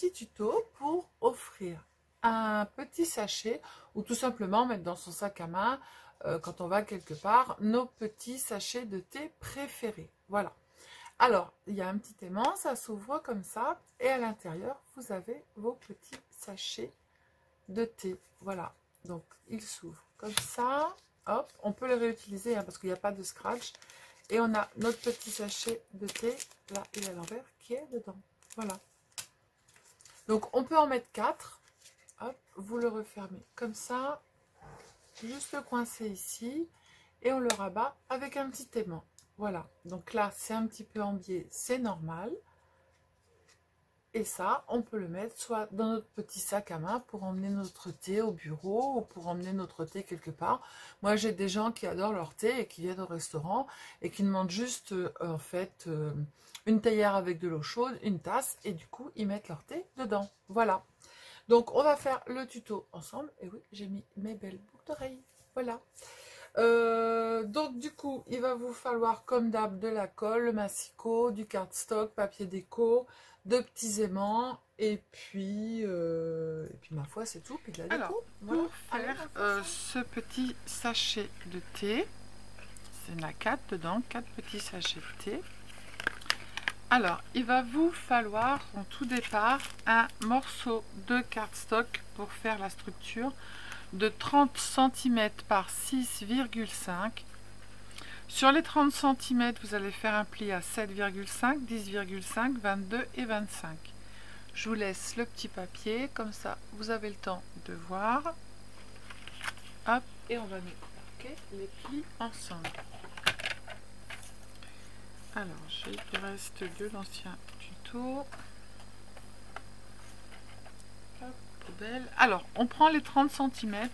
petit tuto pour offrir un petit sachet ou tout simplement mettre dans son sac à main quand on va quelque part nos petits sachets de thé préférés. Voilà. Alors, il y a un petit aimant, ça s'ouvre comme ça et à l'intérieur, vous avez vos petits sachets de thé. Voilà. Donc, il s'ouvre comme ça. Hop, on peut le réutiliser hein, parce qu'il n'y a pas de scratch. Et on a notre petit sachet de thé, là, il est à l'envers, qui est dedans. Voilà. Donc, on peut en mettre 4. Hop, vous le refermez comme ça. Juste le coincer ici. Et on le rabat avec un petit aimant. Voilà. Donc là, c'est un petit peu en biais, c'est normal. Et ça, on peut le mettre soit dans notre petit sac à main pour emmener notre thé au bureau ou pour emmener notre thé quelque part. Moi, j'ai des gens qui adorent leur thé et qui viennent au restaurant et qui demandent juste, en fait, une théière avec de l'eau chaude, une tasse et du coup, ils mettent leur thé dedans. Voilà. Donc, on va faire le tuto ensemble. Et oui, j'ai mis mes belles boucles d'oreilles. Voilà. Donc du coup il va vous falloir comme d'hab de la colle, le massicot, du cardstock, papier déco, de petits aimants et puis ma foi c'est tout, puis de la déco. Alors voilà. pour faire ce petit sachet de thé, c'est la 4 dedans, 4 petits sachets de thé. Alors il va vous falloir en tout départ un morceau de cardstock pour faire la structure de 30 cm par 6,5. Sur les 30 cm, vous allez faire un pli à 7,5, 10,5, 22 et 25. Je vous laisse le petit papier, comme ça vous avez le temps de voir. Hop, et on va nous marquer les plis ensemble. Alors, il reste de l'ancien tuto. Alors, on prend les 30 cm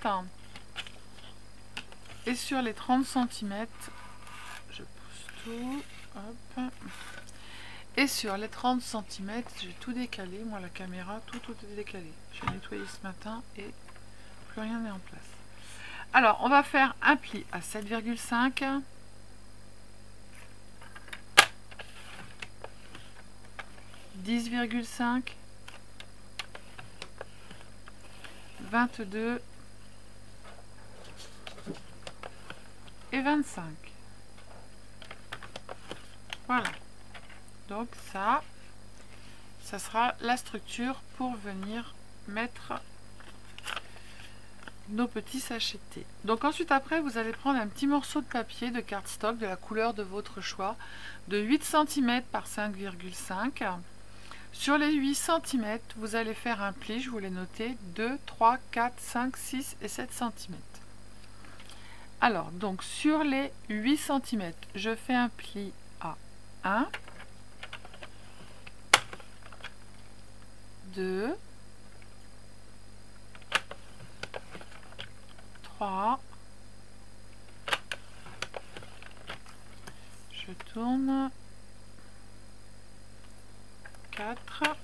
et sur les 30 cm, je pousse tout, hop, et sur les 30 cm, j'ai tout décalé, moi la caméra, tout est décalé. J'ai nettoyé ce matin et plus rien n'est en place. Alors, on va faire un pli à 7,5, « 10,5, 22 et 25. Voilà. Donc ça sera la structure pour venir mettre nos petits sachets de thé. Donc ensuite après vous allez prendre un petit morceau de papier de cardstock de la couleur de votre choix de 8 cm par 5,5. Sur les 8 cm, vous allez faire un pli, je vous l'ai noté, 2, 3, 4, 5, 6 et 7 cm. Alors, donc sur les 8 cm, je fais un pli à 1, 2, 3, je tourne, 4,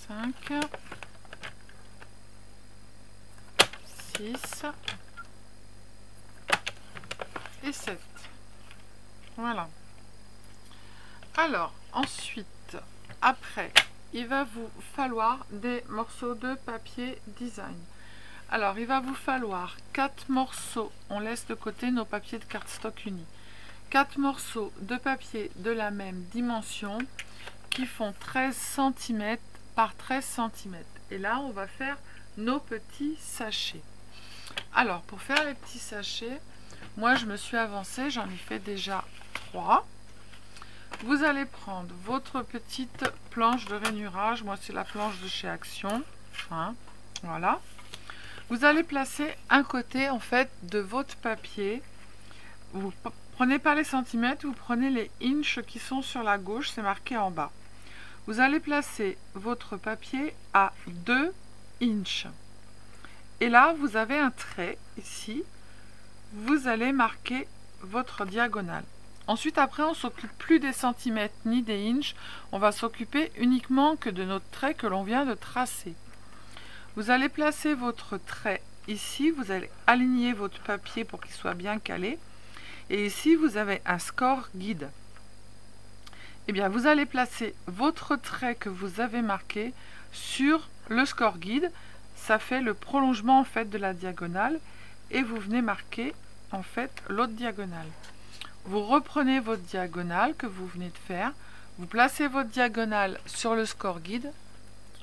5, 6 et 7. Voilà. Alors, ensuite, après, il va vous falloir des morceaux de papier design. Alors, il va vous falloir 4 morceaux. On laisse de côté nos papiers de cardstock unis. 4 morceaux de papier de la même dimension qui font 13 cm par 13 cm. Et là, on va faire nos petits sachets. Alors, pour faire les petits sachets, moi, je me suis avancée, j'en ai fait déjà 3. Vous allez prendre votre petite planche de rainurage. Moi, c'est la planche de chez Action. Hein, voilà. Vous allez placer un côté, en fait, de votre papier. Vous prenez pas les centimètres, vous prenez les inches qui sont sur la gauche, c'est marqué en bas. Vous allez placer votre papier à 2 inches. Et là, vous avez un trait ici. Vous allez marquer votre diagonale. Ensuite, après, on ne s'occupe plus des centimètres ni des inches. On va s'occuper uniquement que de notre trait que l'on vient de tracer. Vous allez placer votre trait ici. Vous allez aligner votre papier pour qu'il soit bien calé. Et ici, vous avez un score guide. eh bien vous allez placer votre trait que vous avez marqué sur le score guide. Ça fait le prolongement en fait de la diagonale et vous venez marquer en fait l'autre diagonale. Vous reprenez votre diagonale que vous venez de faire, vous placez votre diagonale sur le score guide,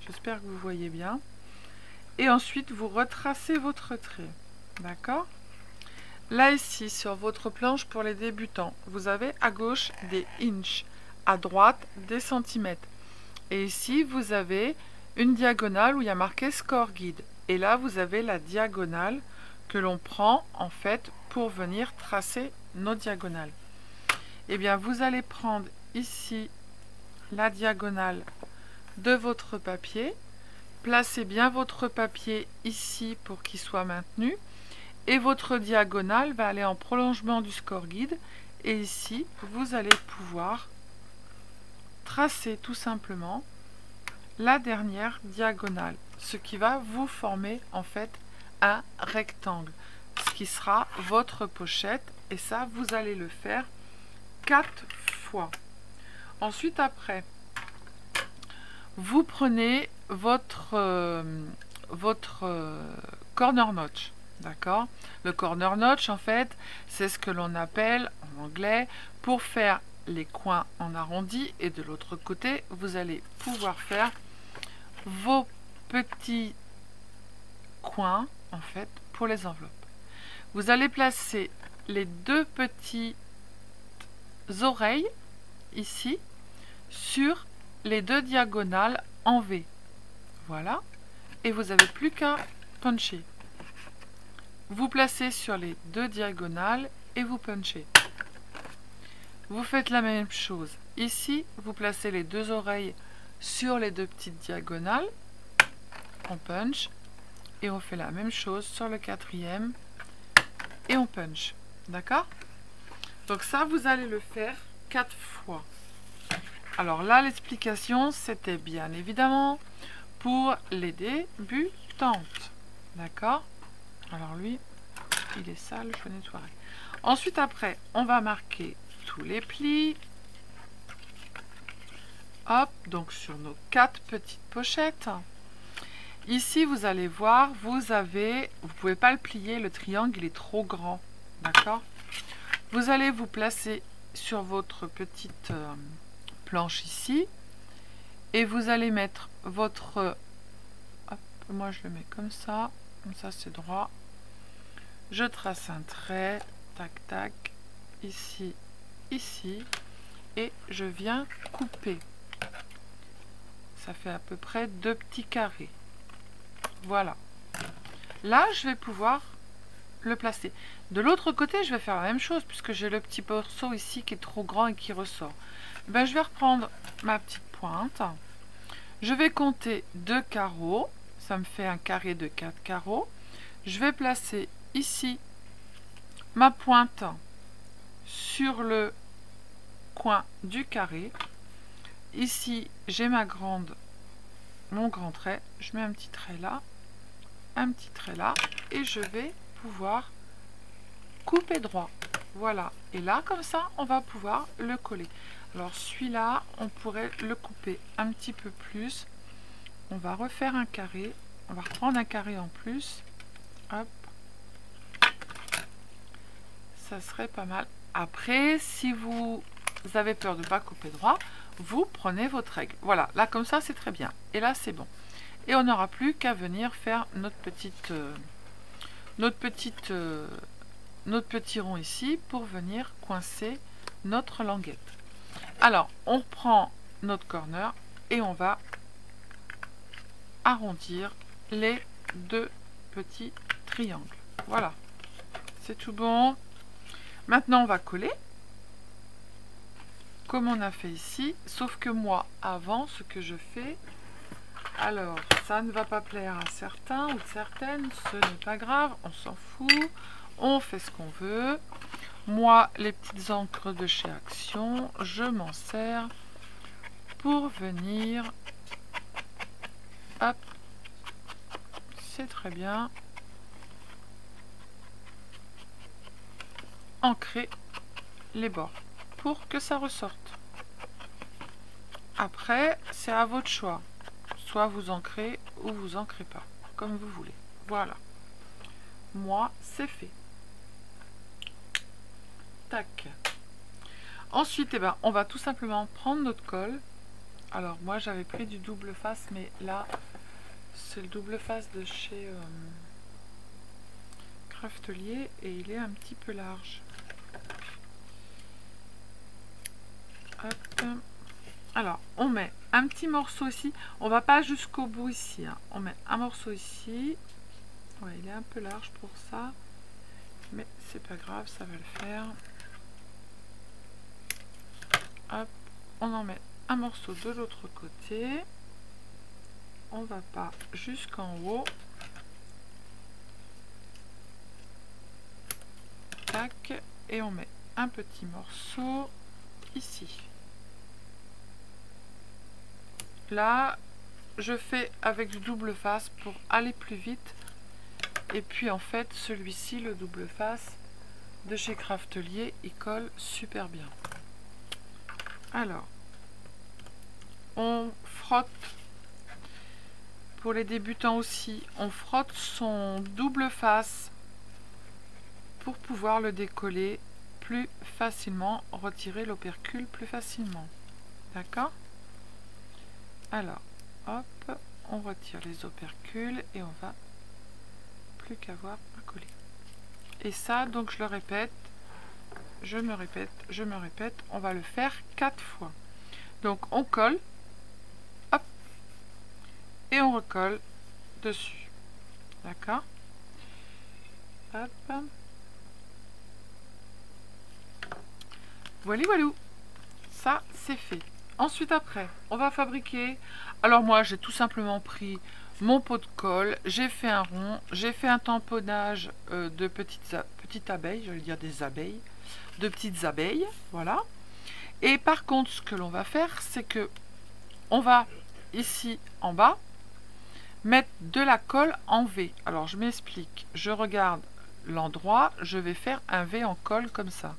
j'espère que vous voyez bien, et ensuite vous retracez votre trait, d'accord? Là ici sur votre planche pour les débutants, vous avez à gauche des inches, à droite des centimètres, et ici vous avez une diagonale où il y a marqué score guide, et là vous avez la diagonale que l'on prend en fait pour venir tracer nos diagonales. Et bien vous allez prendre ici la diagonale de votre papier, placez bien votre papier ici pour qu'il soit maintenu, et votre diagonale va aller en prolongement du score guide, et ici vous allez pouvoir tracer tout simplement la dernière diagonale, ce qui va vous former en fait un rectangle, ce qui sera votre pochette, et ça vous allez le faire 4 fois. Ensuite après, vous prenez votre corner notch, d'accord? Le corner notch en fait, c'est ce que l'on appelle en anglais pour faire les coins en arrondi, et de l'autre côté, vous allez pouvoir faire vos petits coins en fait pour les enveloppes. Vous allez placer les deux petites oreilles ici sur les deux diagonales en V. Voilà, et vous n'avez plus qu'à puncher. Vous placez sur les deux diagonales et vous punchez. Vous faites la même chose ici, vous placez les deux oreilles sur les deux petites diagonales, on punch, et on fait la même chose sur le quatrième et on punch, d'accord? Donc ça vous allez le faire 4 fois. Alors là l'explication c'était bien évidemment pour les débutantes, d'accord? Alors lui il est sale, je nettoierai. Ensuite après on va marquer tous les plis. Hop, donc sur nos 4 petites pochettes. Ici, vous allez voir, vous pouvez pas le plier, le triangle, il est trop grand, d'accord? Vous allez vous placer sur votre petite planche ici, et vous allez mettre votre, hop, moi je le mets comme ça c'est droit. Je trace un trait, tac, tac, ici, ici, et je viens couper. Ça fait à peu près 2 petits carrés. Voilà. Là, je vais pouvoir le placer. De l'autre côté, je vais faire la même chose puisque j'ai le petit morceau ici qui est trop grand et qui ressort. Ben, je vais reprendre ma petite pointe. Je vais compter 2 carreaux. Ça me fait un carré de 4 carreaux. Je vais placer ici ma pointe sur le coin du carré. Ici, j'ai mon grand trait. Je mets un petit trait là, un petit trait là, et je vais pouvoir couper droit. Voilà. Et là, comme ça, on va pouvoir le coller. Alors, celui-là, on pourrait le couper un petit peu plus. On va refaire un carré. On va reprendre un carré en plus. Hop. Ça serait pas mal. Après, si vous avez peur de ne pas couper droit, vous prenez votre règle. Voilà, là comme ça c'est très bien. Et là c'est bon. Et on n'aura plus qu'à venir faire notre petit rond ici pour venir coincer notre languette. Alors, on reprend notre corner et on va arrondir les 2 petits triangles. Voilà, c'est tout bon. Maintenant, on va coller comme on a fait ici, sauf que moi, avant, ce que je fais, alors, ça ne va pas plaire à certains ou certaines, ce n'est pas grave, on s'en fout, on fait ce qu'on veut. Moi, les petites encres de chez Action, je m'en sers pour venir, hop, c'est très bien, ancrer les bords pour que ça ressorte. après, c'est à votre choix. Soit vous ancrez ou vous ancrez pas, comme vous voulez. Voilà. Moi, c'est fait. Tac. Ensuite, eh ben, on va tout simplement prendre notre colle. Alors, moi, j'avais pris du double face, mais là, c'est le double face de chez Craftelier et il est un petit peu large. Hop. Alors, on met un petit morceau ici. On va pas jusqu'au bout ici. Hein. On met un morceau ici. Ouais, il est un peu large pour ça. Mais c'est pas grave, ça va le faire. Hop. On en met un morceau de l'autre côté. On va pas jusqu'en haut. Tac. Et on met un petit morceau ici. Là, je fais avec du double face pour aller plus vite. Et puis en fait, celui-ci, le double face de chez Craftelier, il colle super bien. Alors, on frotte. Pour les débutants aussi, on frotte son double face pour pouvoir le décoller plus facilement, retirer l'opercule plus facilement. D'accord? Alors, hop, on retire les opercules et on va plus qu'avoir à coller. Et ça, donc je le répète, je me répète, on va le faire 4 fois. Donc on colle, hop, et on recolle dessus. D'accord? Hop. Voilà, voilà. Ça, c'est fait. Ensuite, après, on va fabriquer. Alors moi, j'ai tout simplement pris mon pot de colle, j'ai fait un rond, j'ai fait un tamponnage de petites abeilles, j'allais dire des abeilles, de petites abeilles, voilà. Et par contre, ce que l'on va faire, c'est que on va ici en bas mettre de la colle en V. Alors je m'explique, je regarde l'endroit, je vais faire un V en colle comme ça.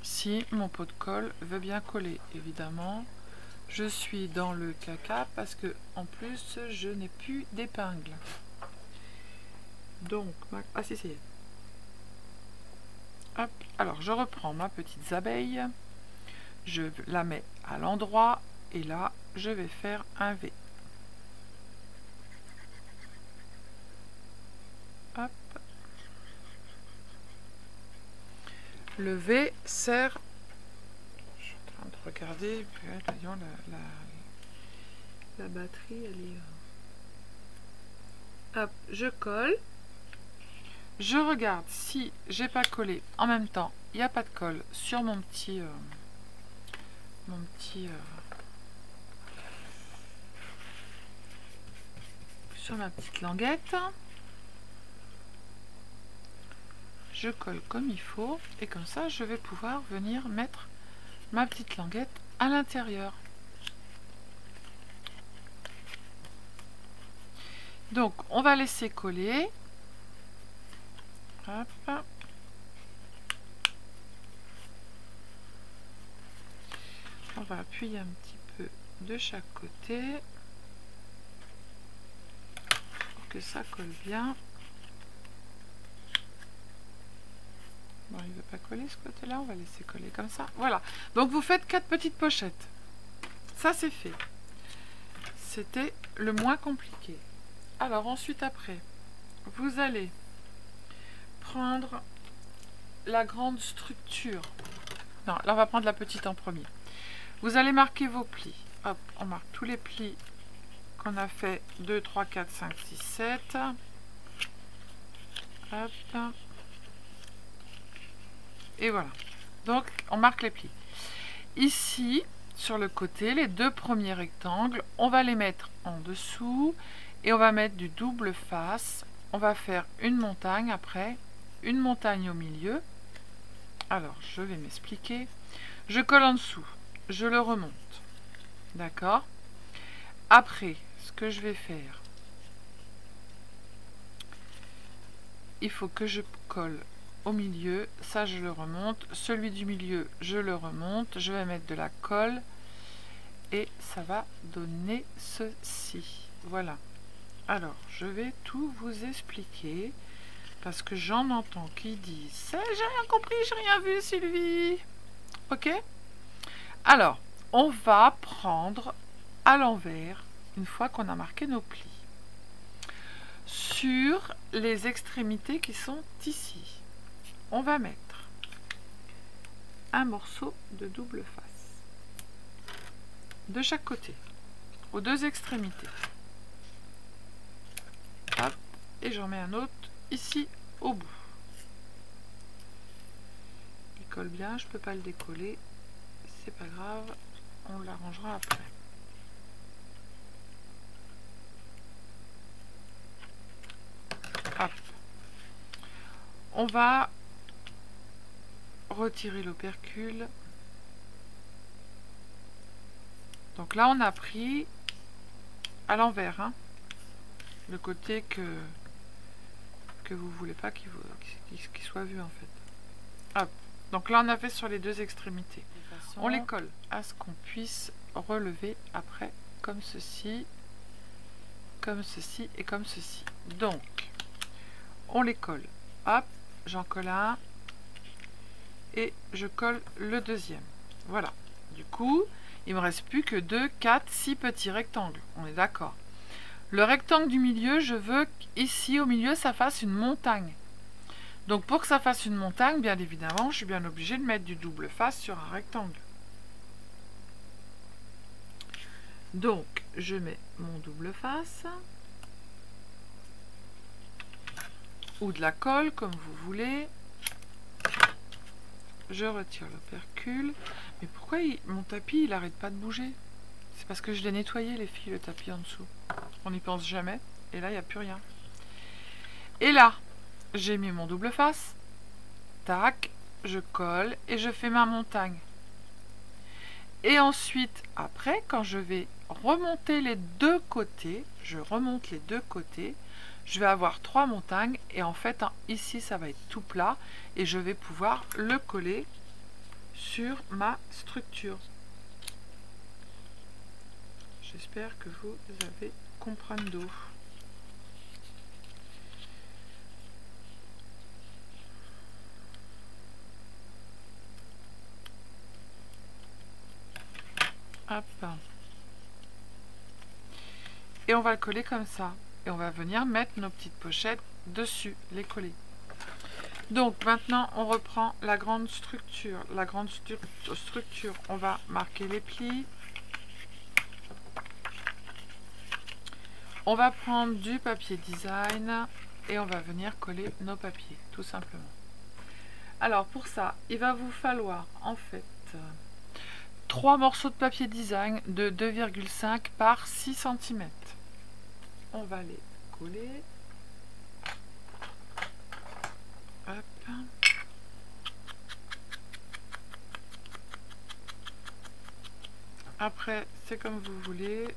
Si mon pot de colle veut bien coller, évidemment, je suis dans le caca parce que en plus je n'ai plus d'épingle. Donc, ah si, si. Hop. Alors je reprends ma petite abeille, je la mets à l'endroit et là je vais faire un V. Hop. Le V sert, je suis en train de regarder, voyons, la batterie elle est... Hop, je colle, je regarde si j'ai pas collé en même temps, il n'y a pas de colle sur mon petit sur ma petite languette. Je colle comme il faut et comme ça je vais pouvoir venir mettre ma petite languette à l'intérieur. Donc on va laisser coller. Hop. On va appuyer un petit peu de chaque côté pour que ça colle bien. Bon, il ne veut pas coller ce côté-là, on va laisser coller comme ça. Voilà, donc vous faites 4 petites pochettes. Ça, c'est fait. C'était le moins compliqué. Alors, ensuite, après, vous allez prendre la grande structure. Non, là, on va prendre la petite en premier. Vous allez marquer vos plis. Hop, on marque tous les plis qu'on a fait. 2, 3, 4, 5, 6, 7. Hop. Et voilà, donc on marque les plis. Ici, sur le côté, les 2 premiers rectangles, on va les mettre en dessous et on va mettre du double face. On va faire une montagne après, une montagne au milieu. Alors, je vais m'expliquer. Je colle en dessous, je le remonte. D'accord? Après, ce que je vais faire, il faut que je colle au milieu, ça je le remonte, celui du milieu je le remonte, je vais mettre de la colle et ça va donner ceci. Voilà. Alors je vais tout vous expliquer parce que j'en entends qui disent j'ai rien compris, j'ai rien vu Sylvie. Ok? Alors on va prendre à l'envers une fois qu'on a marqué nos plis sur les extrémités qui sont ici. On va mettre un morceau de double face de chaque côté aux deux extrémités. Hop, et j'en mets un autre ici au bout. Il colle bien, je peux pas le décoller, c'est pas grave, on l'arrangera après. Hop. On va retirer l'opercule. Donc là on a pris à l'envers, hein, le côté que vous voulez pas qu'il soit vu en fait. Hop. Donc là on a fait sur les deux extrémités. On les colle à ce qu'on puisse relever après comme ceci et comme ceci. Donc on les colle. Hop, j'en colle un et je colle le deuxième. Voilà. Du coup, il me reste plus que 2, 4, 6 petits rectangles. On est d'accord. Le rectangle du milieu, je veux qu'ici au milieu, ça fasse une montagne. Donc pour que ça fasse une montagne, bien évidemment, je suis bien obligée de mettre du double face sur un rectangle. Donc, je mets mon double face. Ou de la colle, comme vous voulez. Je retire l'opercule. Mais pourquoi mon tapis, il n'arrête pas de bouger? C'est parce que je l'ai nettoyé, les filles, le tapis en dessous. On n'y pense jamais. Et là, il n'y a plus rien. Et là, j'ai mis mon double face. Tac, je colle et je fais ma montagne. Et ensuite, après, quand je vais remonter les deux côtés, je remonte les deux côtés, je vais avoir 3 montagnes. Et en fait, ici, ça va être tout plat. Et je vais pouvoir le coller sur ma structure. J'espère que vous avez comprendo. Hop. Et on va le coller comme ça. Et on va venir mettre nos petites pochettes dessus, les coller. Donc maintenant, on reprend la grande structure. La grande structure, on va marquer les plis. On va prendre du papier design et on va venir coller nos papiers, tout simplement. Alors pour ça, il va vous falloir en fait 3 morceaux de papier design de 2,5 par 6 cm. On va les coller. Hop. Après, c'est comme vous voulez.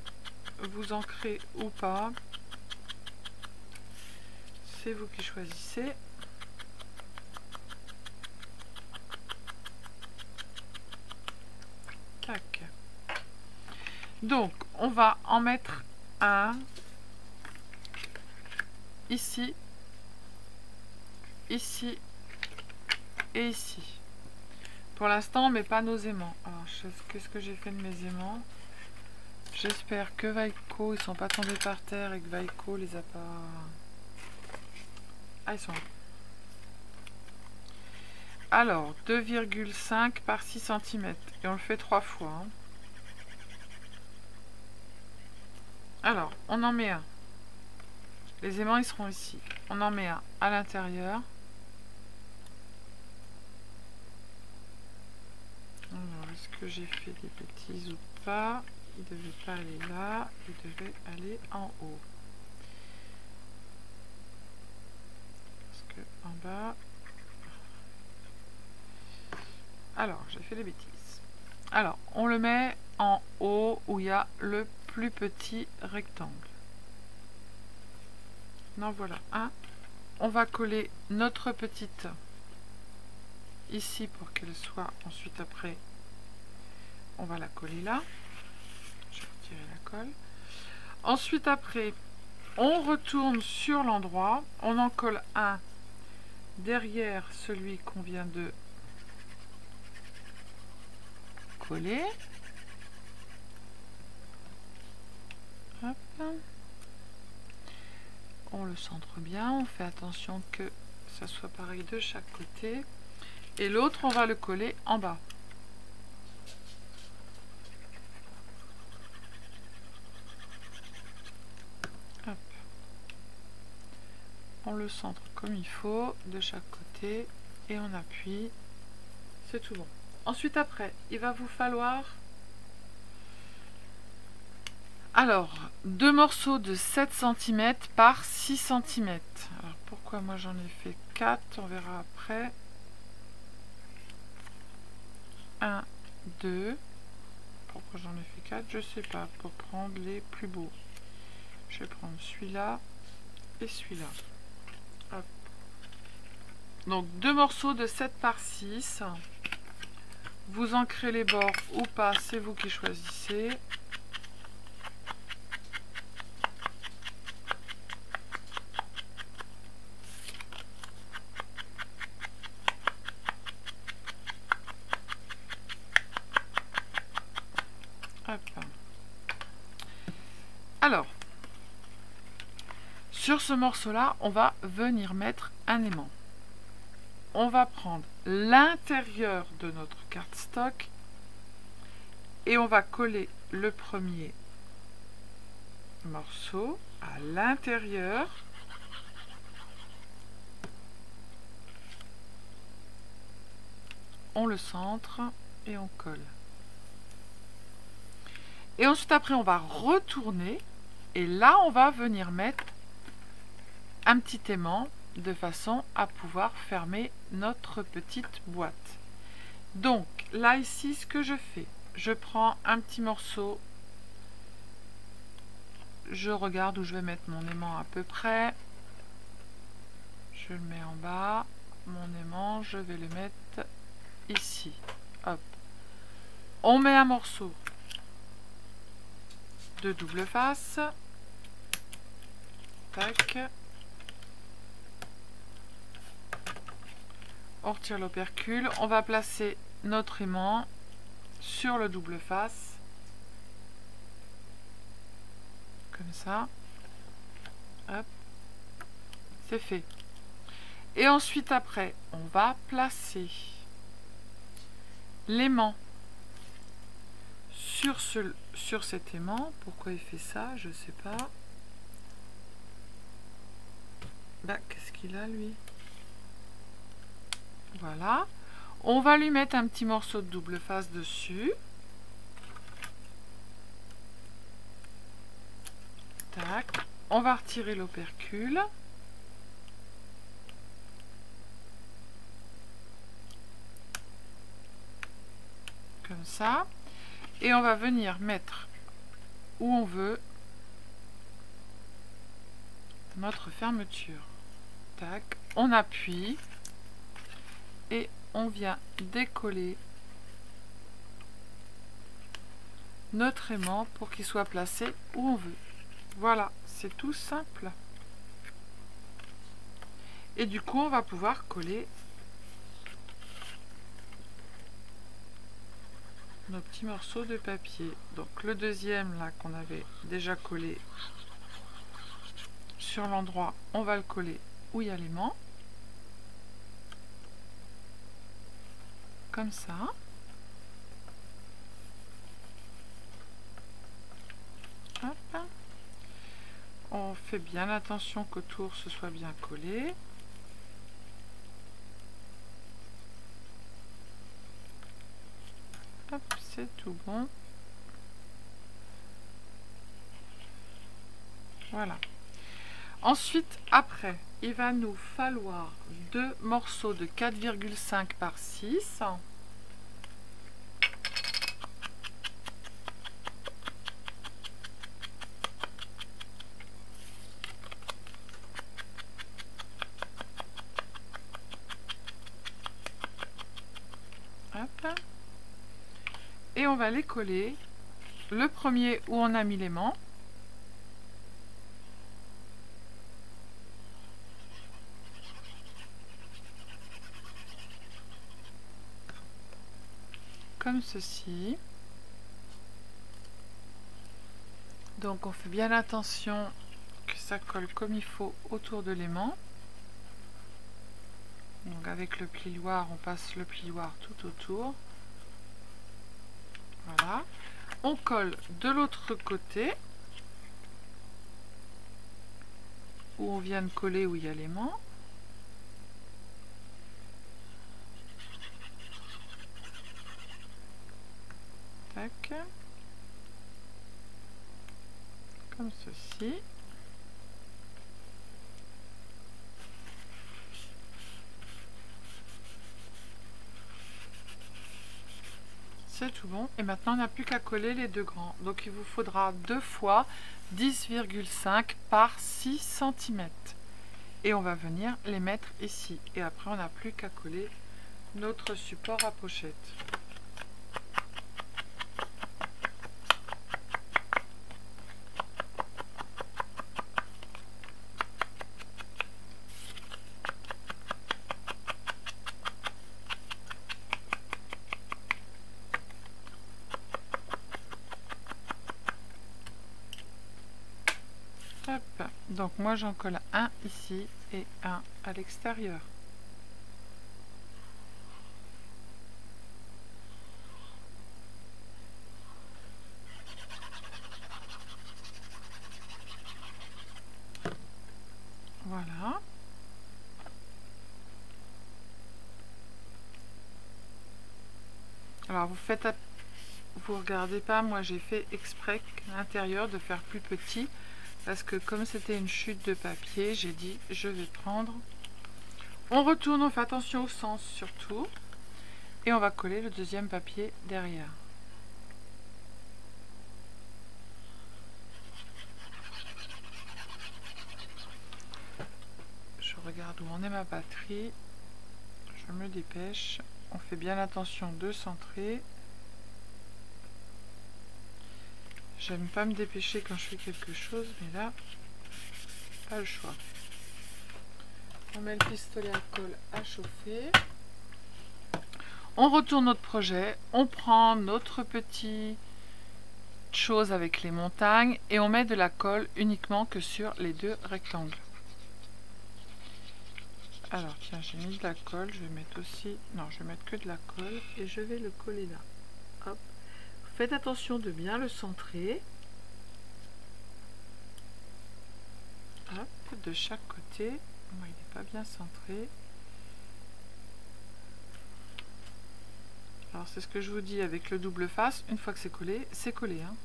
Vous ancrez ou pas. C'est vous qui choisissez. Tac. Donc, on va en mettre un ici, ici et ici. Pour l'instant, on ne met pas nos aimants. Alors, qu'est-ce que j'ai fait de mes aimants? J'espère que Vaiko, ils sont pas tombés par terre et que Vaiko les a pas... Ah, ils sont là. Alors, 2,5 par 6 cm. Et on le fait 3 fois. Hein. Alors, on en met un. Les aimants, ils seront ici. On en met un à l'intérieur. Alors, est-ce que j'ai fait des bêtises ou pas? Il ne devait pas aller là. Il devait aller en haut. Parce que en bas... Alors, j'ai fait des bêtises. Alors, on le met en haut où il y a le plus petit rectangle. Non, voilà un. On va coller notre petite ici pour qu'elle soit ensuite après. On va la coller là. Je vais retirer la colle. Ensuite après, on retourne sur l'endroit. On en colle un derrière celui qu'on vient de coller. Hop. On le centre bien. On fait attention que ça soit pareil de chaque côté. Et l'autre, on va le coller en bas. Hop. On le centre comme il faut de chaque côté et on appuie. C'est tout bon. Ensuite après, il va vous falloir alors 2 morceaux de 7 cm par 6 cm. Alors pourquoi moi j'en ai fait 4, on verra après. 1, 2. Pourquoi j'en ai fait 4, je sais pas. Pour prendre les plus beaux. Je vais prendre celui-là et celui-là. Hop. Donc 2 morceaux de 7 par 6. Vous ancrez les bords ou pas, c'est vous qui choisissez. Hop. Alors, sur ce morceau-là, on va venir mettre un aimant. On va prendre l'intérieur de notre cardstock et on va coller le premier morceau à l'intérieur. On le centre et on colle. Et ensuite après on va retourner et là on va venir mettre un petit aimant de façon à pouvoir fermer notre petite boîte. Donc là ici ce que je fais, je prends un petit morceau, je regarde où je vais mettre mon aimant à peu près, je le mets en bas, mon aimant je vais le mettre ici. Hop. On met un morceau de double face. Tac. On retire l'opercule. On va placer notre aimant sur le double face. Comme ça. Hop. C'est fait. Et ensuite après, on va placer l'aimant sur cet aimant. Pourquoi il fait ça, je sais pas. Bah, qu'est-ce qu'il a lui? Voilà. On va lui mettre un petit morceau de double face dessus. Tac. On va retirer l'opercule. Comme ça. Et on va venir mettre où on veut notre fermeture. Tac. On appuie. Et on vient décoller notre aimant pour qu'il soit placé où on veut. Voilà, c'est tout simple. Et du coup, on va pouvoir coller nos petits morceaux de papier. Donc le deuxième là qu'on avait déjà collé sur l'endroit, on va le coller où il y a l'aimant. Comme ça. Hop. On fait bien attention qu'autour ce soit bien collé. Hop, c'est tout bon. Voilà. Ensuite, après, il va nous falloir 2 morceaux de 4,5 par 6. et on va les coller. Le premier où on a mis l'aimant. Comme ceci. Donc on fait bien attention que ça colle comme il faut autour de l'aimant. Donc avec le plioir, on passe le plioir tout autour. Voilà. On colle de l'autre côté où on vient de coller où il y a l'aimant. Tac. Comme ceci. C'est tout bon. Et maintenant, on n'a plus qu'à coller les deux grands. Donc, il vous faudra 2 fois 10,5 par 6 cm. Et on va venir les mettre ici. Et après, on n'a plus qu'à coller notre support à pochette. Hop. Donc moi j'en colle un ici et un à l'extérieur. Voilà. Alors vous regardez pas, moi j'ai fait exprès l'intérieur de faire plus petit. Parce que comme c'était une chute de papier, j'ai dit je vais prendre. On retourne, on fait attention au sens surtout. Et on va coller le deuxième papier derrière. Je regarde où en est ma batterie. Je me dépêche. On fait bien attention de centrer. J'aime pas me dépêcher quand je fais quelque chose, mais là, pas le choix. On met le pistolet à colle à chauffer. On retourne notre projet. On prend notre petite chose avec les montagnes et on met de la colle uniquement que sur les deux rectangles. Alors tiens, j'ai mis de la colle. Je vais mettre aussi... Non, je vais mettre que de la colle et je vais le coller là. Hop. Faites attention de bien le centrer. Hop, de chaque côté. Moi, il n'est pas bien centré. Alors c'est ce que je vous dis avec le double face. Une fois que c'est collé, hein.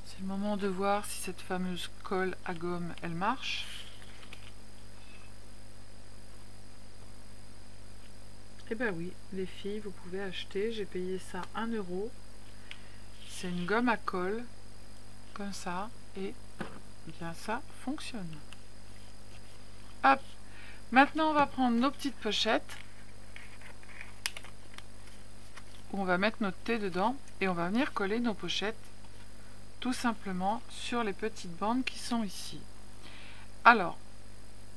C'est le moment de voir si cette fameuse colle à gomme, elle marche. Eh ben oui, les filles, vous pouvez acheter. J'ai payé ça 1 €. C'est une gomme à colle, comme ça, et bien ça fonctionne. Hop. Maintenant, on va prendre nos petites pochettes où on va mettre notre thé dedans et on va venir coller nos pochettes tout simplement sur les petites bandes qui sont ici. Alors,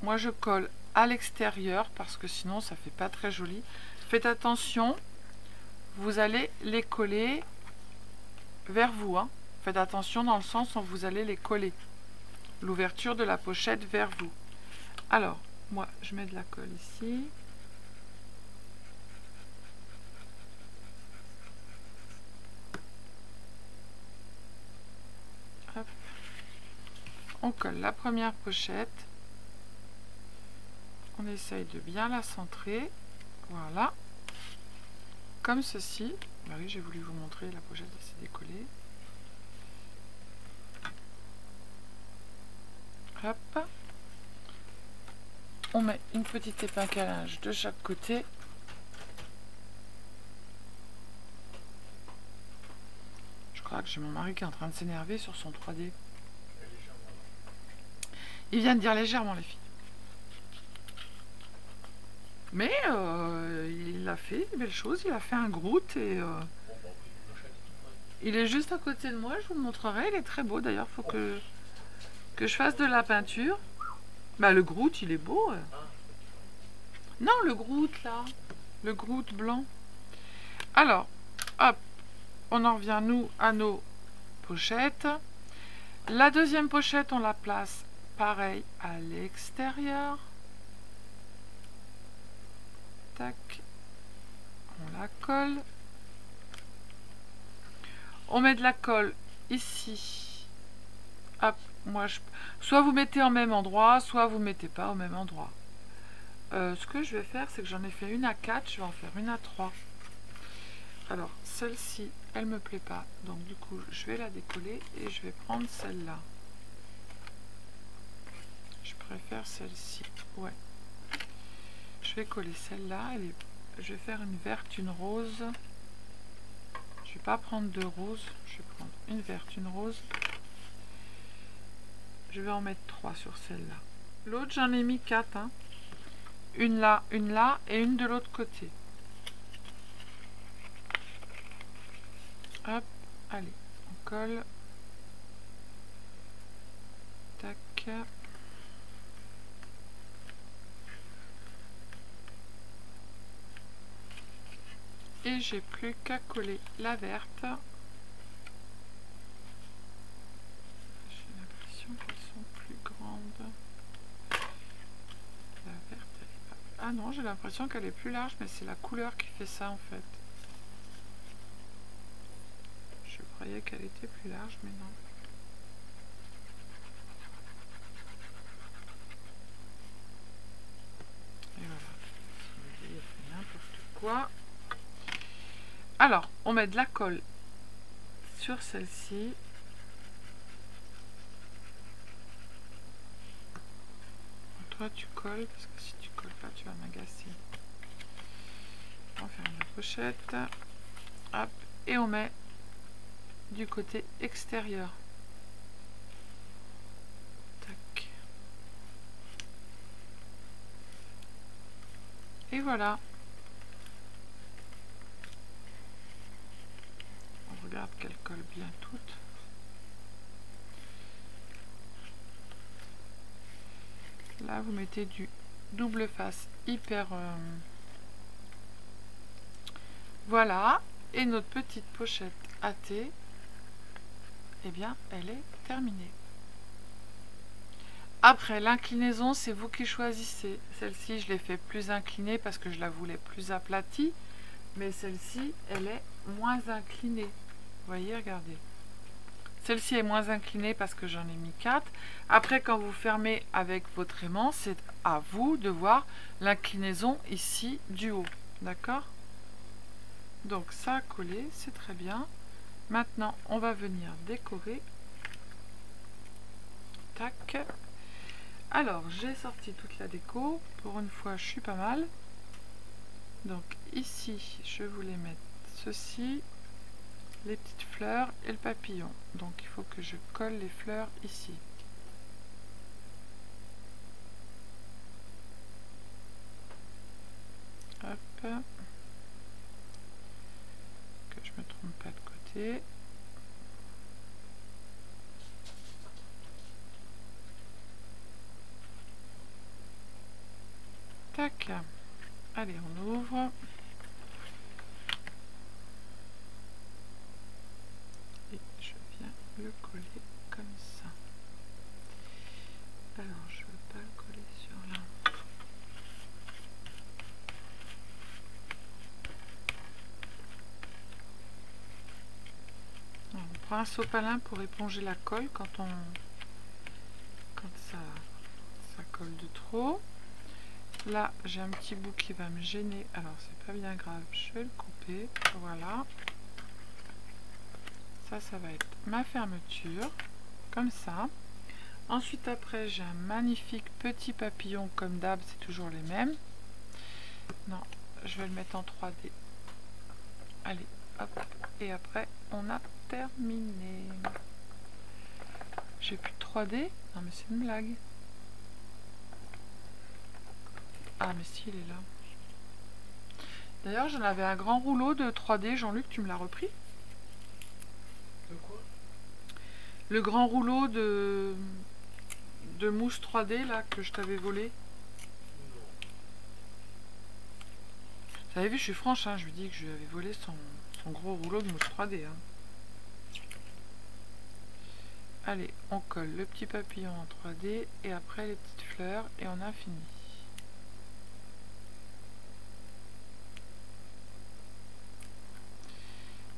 moi je colle à l'extérieur parce que sinon ça fait pas très joli. Faites attention, vous allez les coller vers vous, hein. Faites attention dans le sens où vous allez les coller l'ouverture de la pochette vers vous. Alors, moi je mets de la colle ici. Hop. On colle la première pochette. On essaye de bien la centrer. Voilà. Comme ceci. Bah oui, j'ai voulu vous montrer, la pochette s'est décollée. Hop. On met une petite épingle à linge de chaque côté. Je crois que j'ai mon mari qui est en train de s'énerver sur son 3D. Il vient de dire légèrement, les filles. Mais il a fait des belles choses, il a fait un Groot et il est juste à côté de moi, je vous le montrerai, il est très beau d'ailleurs, faut que je fasse de la peinture. Bah le Groot il est beau. Non, le Groot là, le Groot blanc. Alors, hop, on en revient nous à nos pochettes. La deuxième pochette, on la place pareil à l'extérieur. Tac, on la colle. On met de la colle ici. Hop, moi soit vous mettez au même endroit, soit vous mettez pas au même endroit. Ce que je vais faire, c'est que j'en ai fait une à 4, je vais en faire une à 3. Alors, celle-ci, elle me plaît pas, donc du coup, je vais la décoller et je vais prendre celle-là. Je préfère celle-ci, ouais. Je vais coller celle-là, je vais faire une verte, une rose. Je vais pas prendre deux roses, je vais prendre une verte, une rose. Je vais en mettre 3 sur celle-là. L'autre, j'en ai mis 4, hein. Une là et une de l'autre côté. Hop, allez, on colle. Tac. Et j'ai plus qu'à coller la verte. J'ai l'impression qu'elles sont plus grandes. La verte, elle est pas... Ah non, j'ai l'impression qu'elle est plus large, mais c'est la couleur qui fait ça en fait. Je croyais qu'elle était plus large, mais non. Et voilà. Il fait n'importe quoi. Alors, on met de la colle sur celle-ci. Toi, tu colles, parce que si tu colles pas, tu vas m'agacer. On va faire une pochette. Hop, et on met du côté extérieur. Tac. Et voilà. On regarde qu'elle colle bien toutes. Là, vous mettez du double face hyper... Voilà. Et notre petite pochette à thé, eh bien, elle est terminée. Après, l'inclinaison, c'est vous qui choisissez. Celle-ci, je l'ai fait plus inclinée parce que je la voulais plus aplatie. Mais celle-ci, elle est moins inclinée. Vous voyez, regardez. Celle-ci est moins inclinée parce que j'en ai mis 4. Après, quand vous fermez avec votre aimant, c'est à vous de voir l'inclinaison ici du haut. D'accord? Donc ça a collé, c'est très bien. Maintenant, on va venir décorer. Tac. Alors, j'ai sorti toute la déco. Pour une fois, je suis pas mal. Donc ici, je voulais mettre ceci, les petites fleurs et le papillon. Donc il faut que je colle les fleurs ici. Hop. Que je me trompe pas de côté. Tac. Allez, on ouvre. Et je viens le coller comme ça. Alors, je ne veux pas le coller sur là. On prend un sopalin pour éponger la colle quand ça colle de trop. Là, j'ai un petit bout qui va me gêner. Alors, c'est pas bien grave. Je vais le couper. Voilà. Ça va être ma fermeture. Comme ça. Ensuite, après, j'ai un magnifique petit papillon. Comme d'hab, c'est toujours les mêmes. Non, je vais le mettre en 3D. Allez, hop. Et après, on a terminé. J'ai plus de 3D. Non, mais c'est une blague. Ah, mais si, il est là. D'ailleurs, j'en avais un grand rouleau de 3D. Jean-Luc, tu me l'as repris? De quoi? Le grand rouleau de mousse 3D là que je t'avais volé. Vous avez vu, je suis franche, hein, je lui dis que je lui avais volé son gros rouleau de mousse 3D. Hein. Allez, on colle le petit papillon en 3D et après les petites fleurs et on a fini.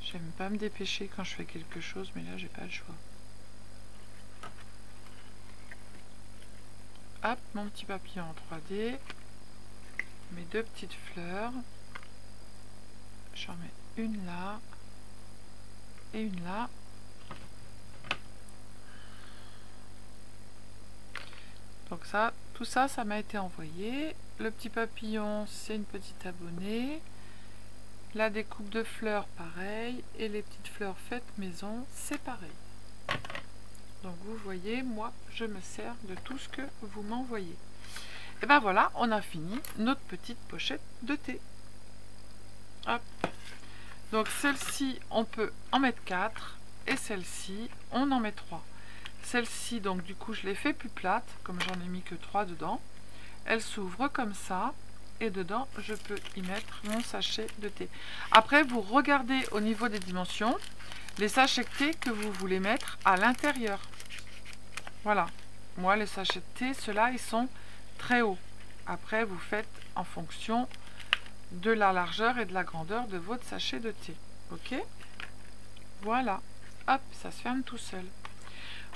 J'aime pas me dépêcher quand je fais quelque chose, mais là j'ai pas le choix. Hop, mon petit papillon en 3D. Mes deux petites fleurs. J'en mets une là et une là. Donc ça, tout ça, ça m'a été envoyé. Le petit papillon, c'est une petite abonnée. La découpe de fleurs, pareil. Et les petites fleurs faites maison, c'est pareil. Donc vous voyez, moi, je me sers de tout ce que vous m'envoyez. Et ben voilà, on a fini notre petite pochette de thé. Hop. Donc celle-ci, on peut en mettre 4. Et celle-ci, on en met 3. Celle-ci, donc du coup, je l'ai fait plus plate, comme j'en ai mis que 3 dedans. Elle s'ouvre comme ça. Et dedans, je peux y mettre mon sachet de thé. Après, vous regardez au niveau des dimensions les sachets de thé que vous voulez mettre à l'intérieur. Voilà. Moi, les sachets de thé, ceux-là, ils sont très hauts. Après, vous faites en fonction de la largeur et de la grandeur de votre sachet de thé. Ok? Voilà. Hop, ça se ferme tout seul.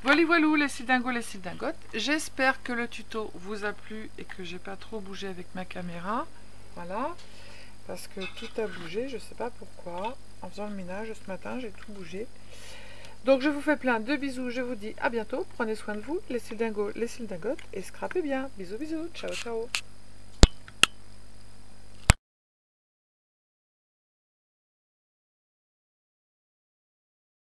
Voilà, voilou, les cildingos, les cildingotes. J'espère que le tuto vous a plu et que j'ai pas trop bougé avec ma caméra. Voilà. Parce que tout a bougé, je sais pas pourquoi. En faisant le ménage ce matin, j'ai tout bougé. Donc je vous fais plein de bisous. Je vous dis à bientôt. Prenez soin de vous, les cildingos, les cildingotes. Et scrapez bien. Bisous, bisous. Ciao, ciao.